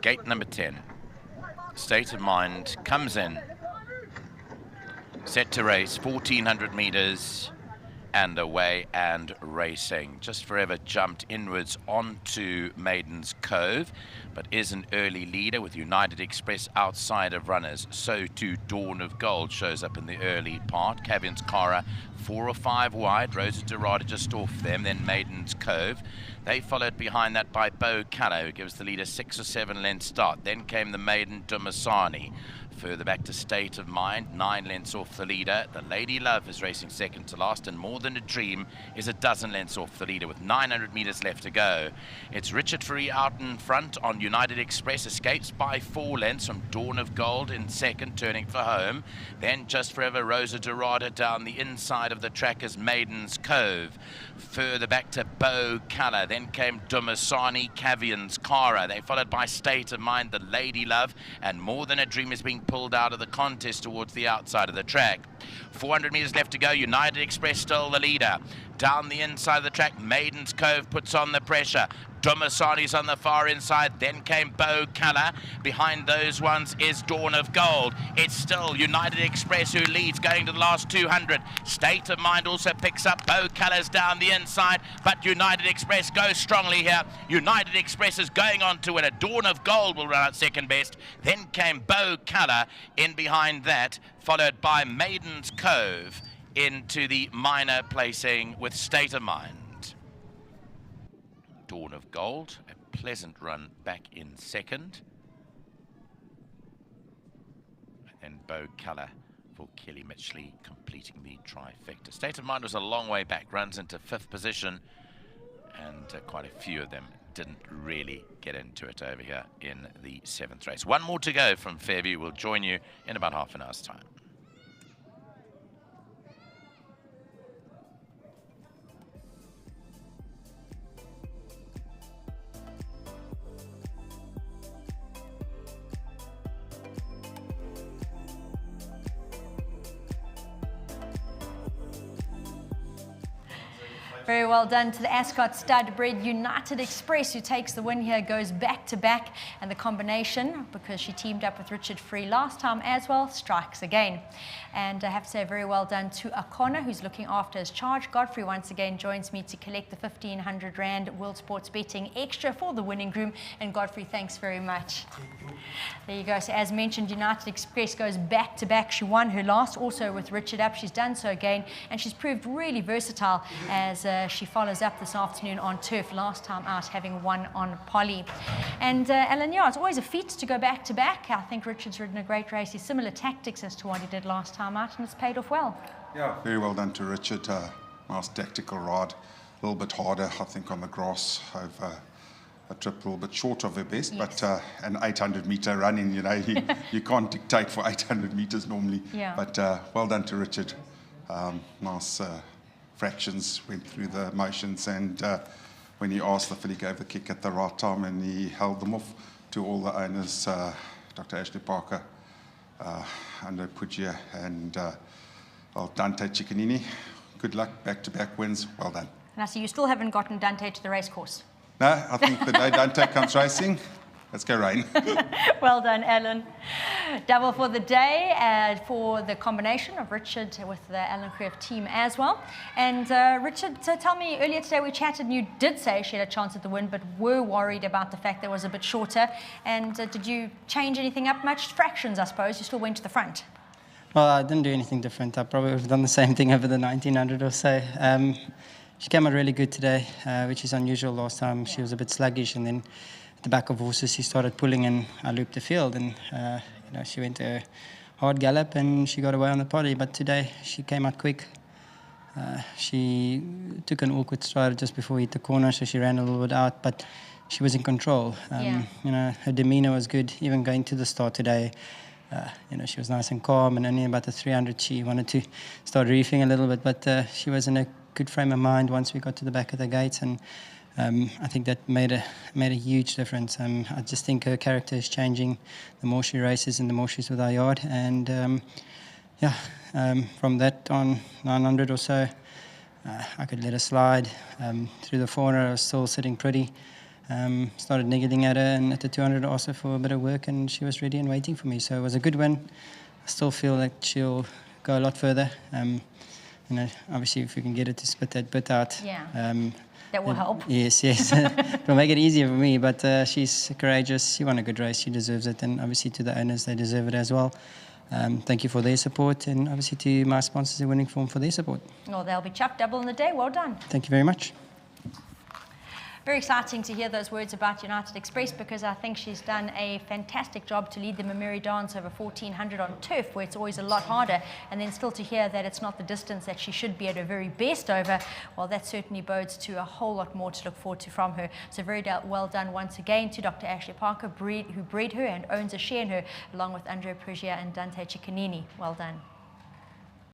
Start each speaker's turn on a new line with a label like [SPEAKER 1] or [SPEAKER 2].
[SPEAKER 1] Gate number 10. State of Mind comes in. Set to race, 1400 meters. And away and racing. Just Forever jumped inwards onto Maiden's Cove, but is an early leader with United Express outside of runners. So too Dawn of Gold shows up in the early part. Cavian's Cara 4 or 5 wide. Rosa Dorada just off them. Then Maiden's Cove. They followed behind that by Bo Calla, who gives the leader 6 or 7 lengths start. Then came the Maiden Dumasani. Further back to State of Mind, 9 lengths off the leader. The Lady Love is racing second to last, and More Than a Dream is a dozen lengths off the leader with 900 meters left to go. It's Richard Free out in front on United Express, escapes by 4 lengths from Dawn of Gold in second, turning for home. Then Just Forever Rosa Dorada down the inside of the track as Maiden's Cove. Further back to Bo Calla, then came Dumasani, Cavian's Cara. They followed by State of Mind, the Lady Love, and More Than a Dream is being pulled out of the contest towards the outside of the track. 400 meters left to go. United Express still the leader. Down the inside of the track, Maiden's Cove puts on the pressure. Dumasani's on the far inside, then came Bo Calla. Behind those ones is Dawn of Gold. It's still United Express who leads going to the last 200. State of Mind also picks up. Bo Calla's down the inside, but United Express goes strongly here. United Express is going on to win. A Dawn of Gold will run out second best. Then came Bo Calla in behind that, followed by Maiden's Cove into the minor placing with State of Mind. Dawn of Gold, a pleasant run back in second. And then Bo Calla for Kelly Mitchley completing the trifecta. State of Mind was a long way back, runs into 5th position, and quite a few of them didn't really get into it over here in the 7th race. One more to go from Fairview. We'll join you in about half an hour's time.
[SPEAKER 2] Very well done to the Ascot stud bred United Express, who takes the win here, goes back to back, and the combination, because she teamed up with Richard Free last time as well, strikes again. And I have to say very well done to Akona, who's looking after his charge. Godfrey once again joins me to collect the 1,500 Rand World Sports Betting Extra for the winning groom. And Godfrey, thanks very much. There you go. So as mentioned, United Express goes back to back. She won her last also with Richard up. She's done so again, and she's proved really versatile as she follows up this afternoon on turf, last time out having won on Polly. And Alan, yeah, it's always a feat to go back to back. I think Richard's ridden a great race. He's similar tactics as to what he did last time out, and it's paid off well.
[SPEAKER 3] Yeah, very well done to Richard. Nice tactical ride, a little bit harder, I think, on the grass over a trip, a little bit short of her best, yes. But an 800-meter running, you know, you can't dictate for 800 meters normally.
[SPEAKER 2] Yeah.
[SPEAKER 3] But well done to Richard. Nice fractions, went through the motions, and when he asked the filly, gave the kick at the right time, and he held them off to all the owners, Dr. Ashley Parker, Andre Puglia, and Dante Ciccanini. Good luck, back-to-back wins, well done.
[SPEAKER 2] And I see you still haven't gotten Dante to the racecourse.
[SPEAKER 3] No, I think the day Dante comes racing, let's go rain.
[SPEAKER 2] Well done, Alan. Double for the day for the combination of Richard with the Alan Creff team as well. And Richard, so tell me, earlier today we chatted and you did say she had a chance at the win, but were worried about the fact that it was a bit shorter. And did you change anything up much? Fractions, I suppose. You still went to the front.
[SPEAKER 4] Well, I didn't do anything different. I probably would have done the same thing over the 1900 or so. She came out really good today, which is unusual. Last time she was a bit sluggish, and then at the back of horses she started pulling, and I looped the field, and you know, she went to a hard gallop and she got away on the potty. But today she came out quick. She took an awkward stride just before we hit the corner, so she ran a little bit out, but she was in control. You know, her demeanour was good, even going to the start today. You know, she was nice and calm, and only about the 300 she wanted to start reefing a little bit, but she was in a good frame of mind once we got to the back of the gates, and I think that made a huge difference. I just think her character is changing the more she races and the more she's with our yard, and from that on 900 or so, I could let her slide through the corner. I was still sitting pretty. Started niggling at her, and at the 200 I asked her for a bit of work, and she was ready and waiting for me. So it was a good win. I still feel like she'll go a lot further. Obviously, if we can get her to spit that bit out.
[SPEAKER 2] Yeah. That will help.
[SPEAKER 4] Yes. It will make it easier for me, but she's courageous. She won a good race. She deserves it. And obviously to the owners, they deserve it as well. Thank you for their support, and obviously to my sponsors in Winning Form for their support.
[SPEAKER 2] Well, they'll be chuffed, double in the day. Well done.
[SPEAKER 4] Thank you very much.
[SPEAKER 2] Very exciting to hear those words about United Express, because I think she's done a fantastic job to lead the Mamiri dance over 1400 on turf, where it's always a lot harder, and then still to hear that it's not the distance that she should be at her very best over. Well, that certainly bodes to a whole lot more to look forward to from her. So very well done once again to Dr. Ashley Parker, who bred her and owns a share in her, along with Andrea Pergia and Dante Ciccanini. Well done.